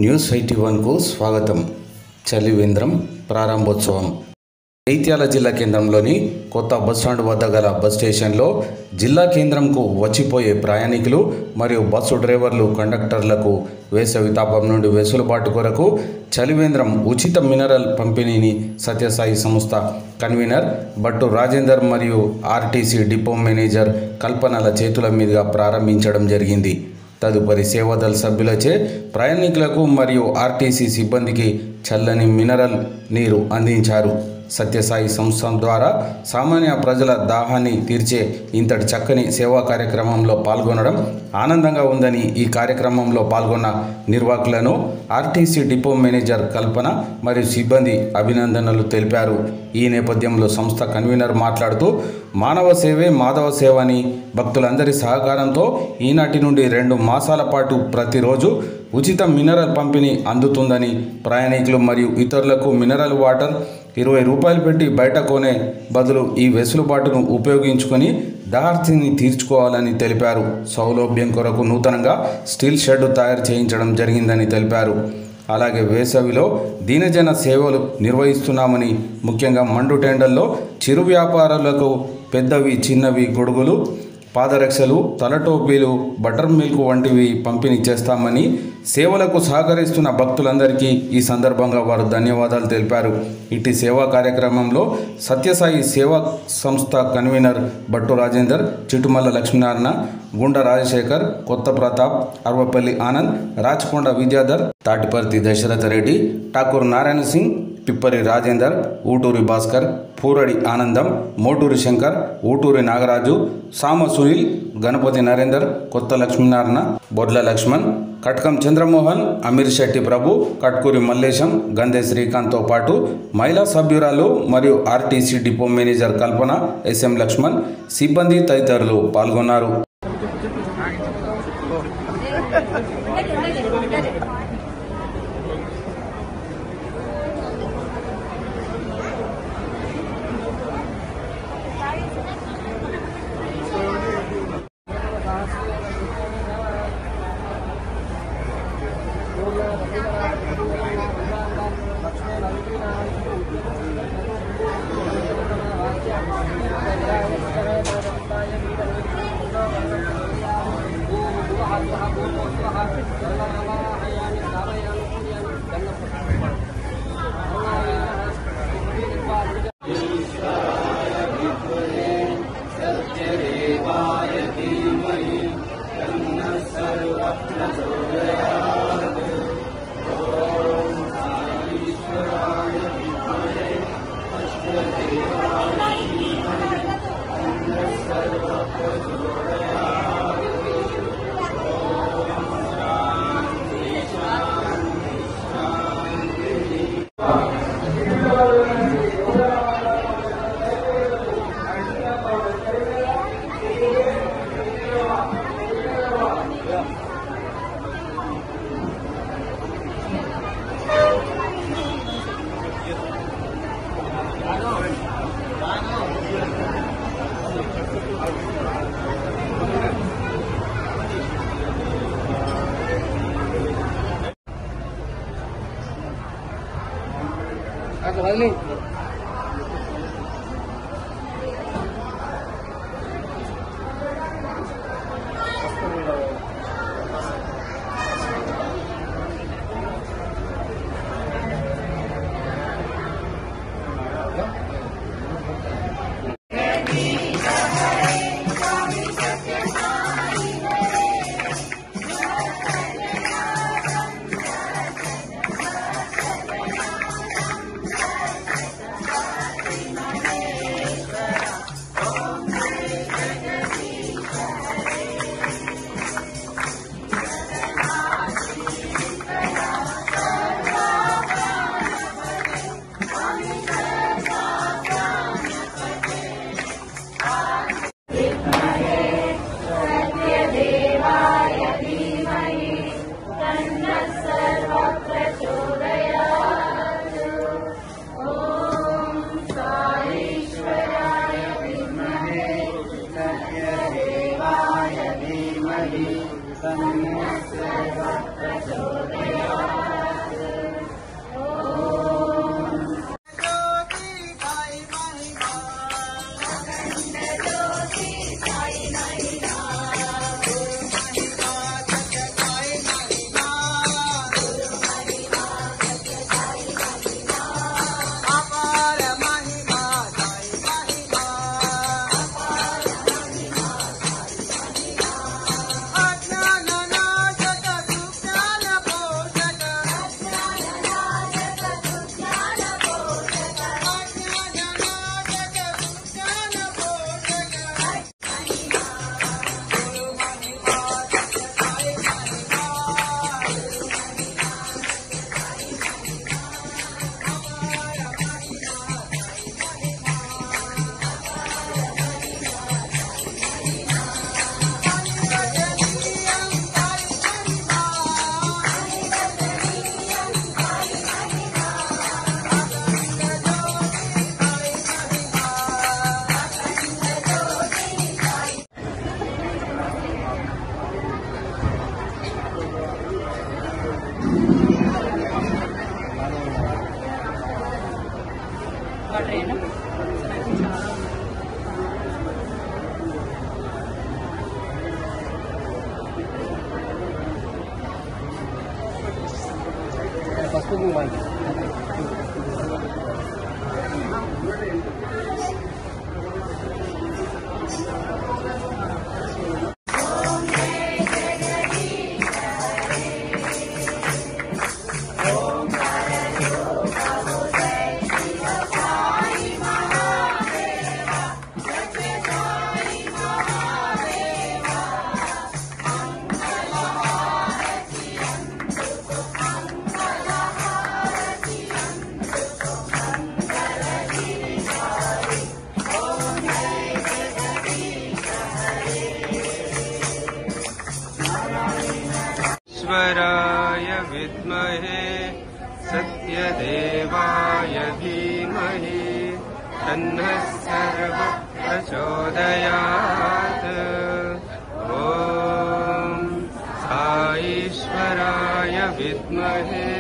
News 81కు స్వాగతం. చలివేంద్రం ప్రారంభోత్సవం. జైత్యాల జిల్లా కేంద్రంలోని కొత్త బస్టాండ్ వద్ద గల బస్ స్టేషన్లో జిల్లా కేంద్రంకు వచ్చిపోయే ప్రయాణికులు మరియు బస్సు డ్రైవర్లు, కండక్టర్లకు వేసవి తాపం నుండి వెసులుబాటు కొరకు చలివేంద్రం ఉచిత మినరల్ పంపిణీని సత్యసాయి సంస్థ కన్వీనర్ భట్టు రాజేందర్ మరియు ఆర్టీసీ డిపో మేనేజర్ కల్పనల చేతుల మీదుగా ప్రారంభించడం జరిగింది. తదుపరి సేవాదళ సభ్యులచే ప్రయాణికులకు మరియు ఆర్టీసీ సిబ్బందికి చల్లని మినరల్ నీరు అందించారు. సత్యసాయి సంస్థ ద్వారా సామాన్య ప్రజల దాహాన్ని తీర్చే ఇంతటి చక్కని సేవా కార్యక్రమంలో పాల్గొనడం ఆనందంగా ఉందని ఈ కార్యక్రమంలో పాల్గొన్న నిర్వాహకులను ఆర్టీసీ డిపో మేనేజర్ కల్పన మరియు సిబ్బంది అభినందనలు తెలిపారు. ఈ నేపథ్యంలో సంస్థ కన్వీనర్ మాట్లాడుతూ మానవ సేవే మాధవ సేవ అని, భక్తులందరి సహకారంతో ఈనాటి నుండి 2 మాసాల పాటు ప్రతిరోజు ఉచిత మినరల్ పంపిణీ అందుతుందని, ప్రయాణికులు మరియు ఇతరులకు మినరల్ వాటర్ 20 రూపాయలు పెట్టి బయట కొనే బదులు ఈ వెసులుబాటును ఉపయోగించుకొని దాహార్తిని తీర్చుకోవాలని తెలిపారు. సౌలభ్యం కొరకు నూతనంగా స్టీల్ షెడ్ తయారు చేయించడం జరిగిందని తెలిపారు. అలాగే వేసవిలో దీనజన సేవలు నిర్వహిస్తున్నామని, ముఖ్యంగా మండు టెండల్లో చిరు వ్యాపారులకు పెద్దవి చిన్నవి గొడుగులు, పాదరక్షలు, తలటోపీలు, బటర్ మిల్క్ వంటివి పంపిణీ చేస్తామని, సేవలకు సహకరిస్తున్న భక్తులందరికీ ఈ సందర్భంగా వారు ధన్యవాదాలు తెలిపారు. ఇటు సేవా కార్యక్రమంలో సత్యసాయి సేవా సంస్థ కన్వీనర్ భట్టు రాజేందర్, చిటుమల్ల లక్ష్మీనారాయణ, గుండ రాజశేఖర్, కొత్త ప్రతాప్, అర్వపల్లి ఆనంద్, రాచకొండ విద్యాధర్, తాటిపర్తి దశరథ రెడ్డి, ఠాకూర్ నారాయణ సింగ్, పిప్పరి రాజేందర్, ఊటూరి భాస్కర్, పూరడి ఆనందం, మోటూరి శంకర్, ఊటూరి నాగరాజు, సామ సునీల్, గణపతి నరేందర్, కొత్త లక్ష్మీనారాయణ, బొడ్ల లక్ష్మణ్, కట్కం చంద్రమోహన్, అమీర్ శెట్టి ప్రభు, కట్కూరి మల్లేశం, గంధే శ్రీకాంత్తో పాటు మహిళా సభ్యురాలు మరియు ఆర్టీసీ డిపో మేనేజర్ కల్పన, ఎస్ఎం లక్ష్మణ్, సిబ్బంది తదితరులు పాల్గొన్నారు. ईश्वराय विद्महे सत्यदेवाय धीमहि तन्नः सर्वः प्रचोदयात्। ॐ साईश्वराय विद्महे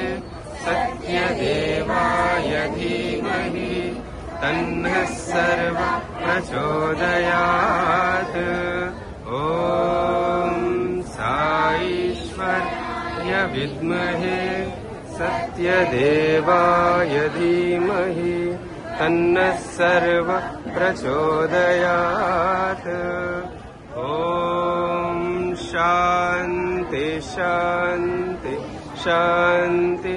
सत्यदेवाय धीमहि तन्नः सर्वः प्रचोदयात्। ॐ साईश्वराय विद्महे सत्यदेवाय धीमहि तन्नः सर्वः प्रचोदयात्। ॐ शान्ति शान्ति शान्ति।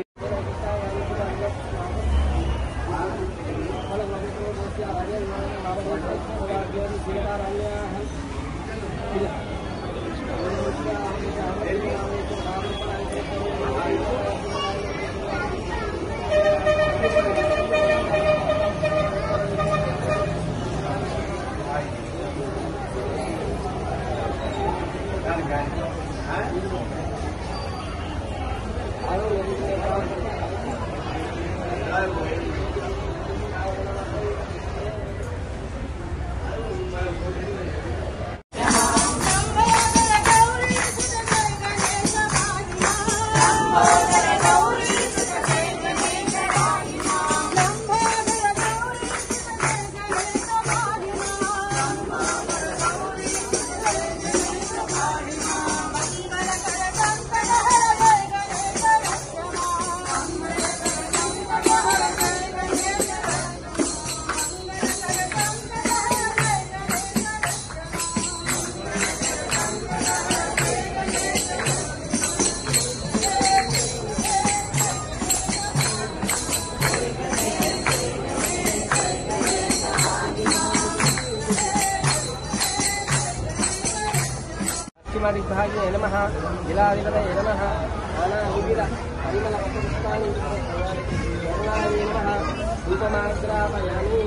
विभागे नमः जिलाधिपतये नमः नानाविध परिमलपुष्पाणि नमः दीपमाग्रापयामि।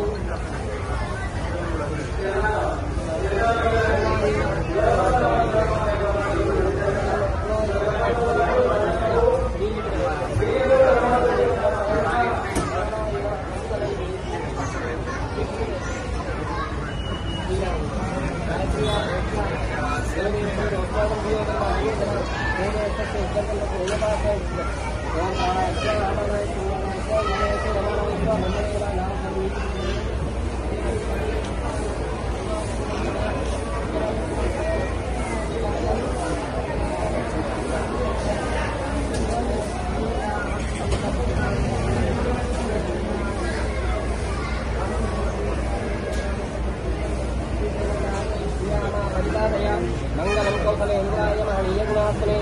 मंगलम कौशले इंद्राय महनीयगुणात्मने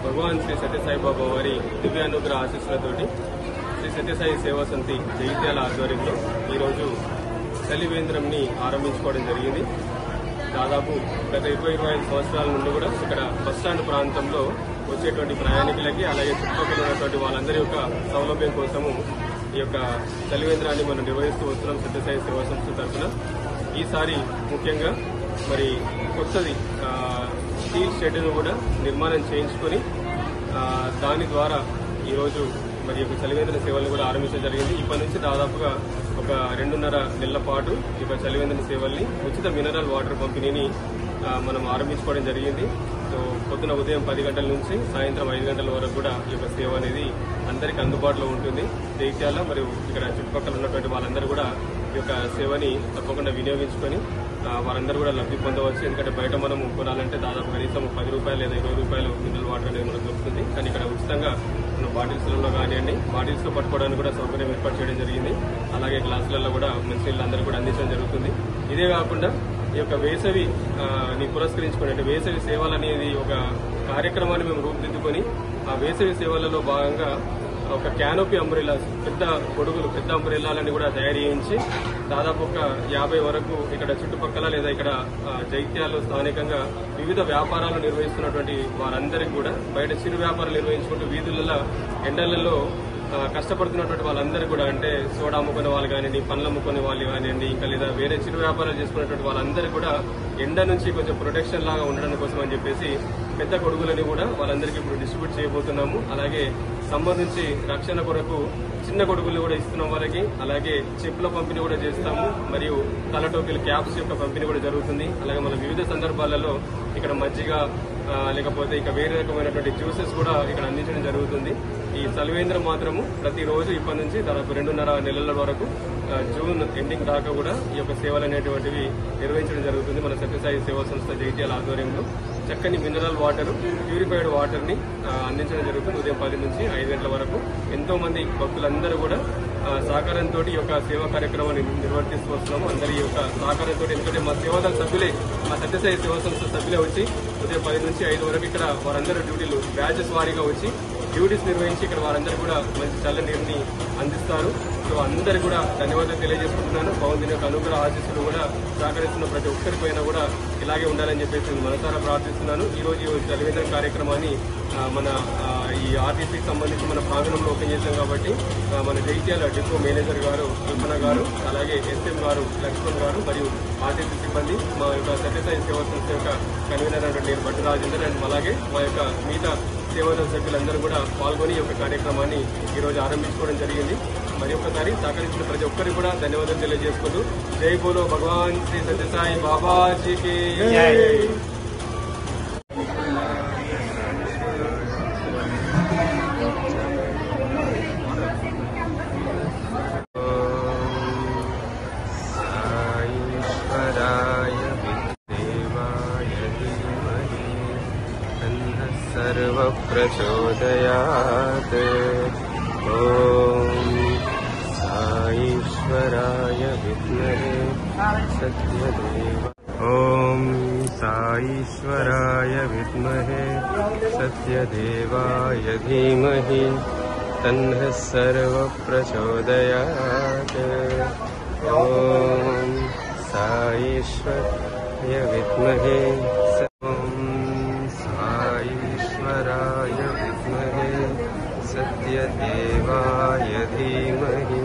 భగవాన్ శ్రీ సత్యసాయి బాబా వారి దివ్యానుగ్రహ ఆశీస్సులతోటి శ్రీ సత్యసాయి సేవా సమితి జగిత్యాల ఆధ్వర్యంలో ఈరోజు చలివేంద్రంని ఆరంభించుకోవడం జరిగింది. దాదాపు గత 20-25 సంవత్సరాల నుండి కూడా ఇక్కడ బస్టాండ్ ప్రాంతంలో వచ్చేటువంటి ప్రయాణికులకి అలాగే చుట్టుపక్కల ఉన్నటువంటి వాళ్ళందరి యొక్క సౌలభ్యం కోసము ఈ యొక్క చలివేంద్రాన్ని మనం నిర్వహిస్తూ వస్తున్నాం సత్యసాయి సేవా సంస్థ తరఫున. ఈసారి ముఖ్యంగా మరి కొత్తది స్టీల్ షెడ్ను కూడా నిర్మాణం చేయించుకొని దాని ద్వారా ఈరోజు మరి యొక్క చలివేంద్ర సేవలను కూడా ఆరంభించడం జరిగింది. ఇప్పటి నుంచి దాదాపుగా ఒక 2.5 నెలల పాటు ఈ యొక్క చలివేంద్ర సేవల్ని ఉచిత మినరల్ వాటర్ పంపిణీని మనం ఆరంభించుకోవడం జరిగింది. సో పొద్దున ఉదయం 10 గంటల నుంచి సాయంత్రం 5 గంటల వరకు కూడా ఈ యొక్క సేవ అనేది అందరికీ అందుబాటులో ఉంటుంది. జగిత్యాల మరియు ఇక్కడ చుట్టుపక్కల ఉన్నటువంటి వాళ్ళందరూ కూడా ఈ యొక్క సేవని తప్పకుండా వినియోగించుకొని వారందరూ కూడా లబ్ధి పొందవచ్చు. ఎందుకంటే బయట మనము కొనాలంటే దాదాపు కనీసం 10 రూపాయలు లేదా 20 రూపాయలు మినరల్ వాటర్ అనేది మనకు దొరుకుతుంది. కానీ ఇక్కడ ఉచితంగా మన బాటిల్స్లలో కానివ్వండి, బాటిల్స్తో పట్టుకోవడానికి కూడా సౌకర్యం ఏర్పాటు చేయడం జరిగింది. అలాగే గ్లాసులలో కూడా మంచినీళ్ళు అందరూ కూడా అందించడం జరుగుతుంది. ఇదే కాకుండా ఈ యొక్క వేసవిని పురస్కరించుకుని అంటే వేసవి సేవలు అనేది ఒక కార్యక్రమాన్ని మేము రూపుదిద్దుకొని ఆ వేసవి సేవలలో భాగంగా ఒక క్యానోపీ అంబ్రెల్లాస్, పెద్ద గొడుగులు, పెద్ద అంబ్రెల్లాలని కూడా తయారు చేయించి దాదాపు ఒక 50 వరకు ఇక్కడ చుట్టుపక్కల లేదా ఇక్కడ జగిత్యాలలో స్థానికంగా వివిధ వ్యాపారాలు నిర్వహిస్తున్నటువంటి వారందరికీ కూడా బయట చిరు వ్యాపారాలు నిర్వహించుకుంటూ వీధులలో ఎండలలో కష్టపడుతున్నటువంటి వాళ్ళందరూ కూడా అంటే సోడా అమ్ముకునే వాళ్ళు కానివ్వండి, పండ్లు అమ్ముకునే వాళ్ళు కానివ్వండి, ఇంకా లేదా వేరే చిరు వ్యాపారాలు చేసుకునేటువంటి వాళ్ళందరూ కూడా ఎండ నుంచి కొంచెం ప్రొటెక్షన్ లాగా ఉండడం కోసం అని చెప్పేసి పెద్ద గొడుగులని కూడా వాళ్ళందరికీ ఇప్పుడు డిస్ట్రిబ్యూట్ చేయబోతున్నాము. అలాగే సమ్మర్ నుంచి రక్షణ కొరకు చిన్న గొడుగులు కూడా ఇస్తున్నాం వాళ్ళకి. అలాగే చెప్పుల పంపిణీ కూడా చేస్తాము మరియు తలటోపీలు, క్యాప్స్ యొక్క పంపిణీ కూడా జరుగుతుంది. అలాగే మన వివిధ సందర్భాలలో ఇక్కడ మజ్జిగ లేకపోతే ఇక వేరే రకమైనటువంటి జ్యూసెస్ కూడా ఇక్కడ అందించడం జరుగుతుంది. ఈ చలివేంద్రం మాత్రము ప్రతిరోజు ఇప్పటి నుంచి దాదాపు 2.5 నెలల వరకు జూన్ ఎండింగ్ దాకా కూడా ఈ యొక్క సేవలు అనేటువంటివి నిర్వహించడం జరుగుతుంది. మన సత్యసాయి సేవా సంస్థ జగిత్యాల ఆధ్వర్యంలో చక్కని మినరల్ వాటర్, ప్యూరిఫైడ్ వాటర్ ని అందించడం జరుగుతుంది. ఉదయం 10 నుంచి 5 గంటల వరకు ఎంతో మంది భక్తులందరూ కూడా సహకారంతో ఈ యొక్క సేవా కార్యక్రమాన్ని నిర్వర్తిస్తూ వస్తున్నాము. అందరి యొక్క సహకారంతో, ఎందుకంటే మా సేవాదళ సభ్యులే, మా సత్యసాయి సేవా సంస్థ సభ్యులే వచ్చి ఉదయం 10 నుంచి 5 వరకు ఇక్కడ వారందరూ డ్యూటీలు బ్యాచెస్ వారీగా వచ్చి డ్యూటీస్ నిర్వహించి ఇక్కడ వారందరూ కూడా మంచి చల్ల నీరుని అందిస్తారు. సో అందరూ కూడా ధన్యవాదాలు తెలియజేసుకుంటున్నాను. భగవంతుని యొక్క అనుగ్రహ ఆశీస్సులు కూడా సహకరిస్తున్న ప్రతి ఒక్కరిపైన కూడా ఇలాగే ఉండాలని చెప్పేసి మనసారా ప్రార్థిస్తున్నాను. ఈ రోజు చలివేంద్రం కార్యక్రమాన్ని మన ఈ ఆర్టీసీకి సంబంధించి మన ప్రాంగణంలో ఓపెన్ చేశాం కాబట్టి మన జగిత్యాల డిపో మేనేజర్ గారు కల్పన గారు, అలాగే ఎస్ఎం గారు లక్ష్మణ్ గారు మరియు ఆర్టీసీ సిబ్బంది, మా యొక్క సత్యసాయి సేవా సంస్థ యొక్క కన్వీనర్ నేను భట్టు రాజేందర్ అండ్ అలాగే మా యొక్క మిగతా సేవాదళ సభ్యులందరూ కూడా పాల్గొని ఈ యొక్క కార్యక్రమాన్ని ఈ రోజు ఆరంభించుకోవడం జరిగింది. మరి ఒక్కసారి సహకరించిన ప్రతి ఒక్కరికి కూడా ధన్యవాదాలు తెలియజేసుకుంటూ జై బోలో భగవాన్ శ్రీ సత్యసాయి బాబాజీకి జై. सर्वप्रचोदयात् ॐ साईश्वराय विद्महे सत्यदेव ॐ साईश्वराय विद्महे सत्यदेवाय धीमहि तन्नः सर्वप्रचोदयात् ॐ साईश्वराय विद्महे सत्यदेवाय धीमहि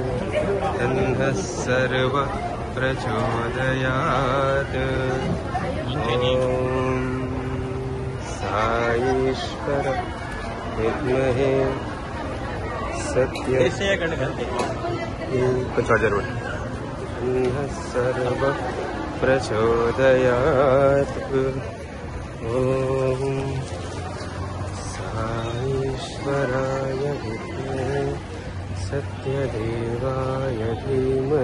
तन्नः सर्वप्रचोदयात् ॐ साईश्वर विद्महे तन्नः सर्वप्रचोदयात् ॐ साईश्वराय विद्महे सत्यदेवाय धीमहि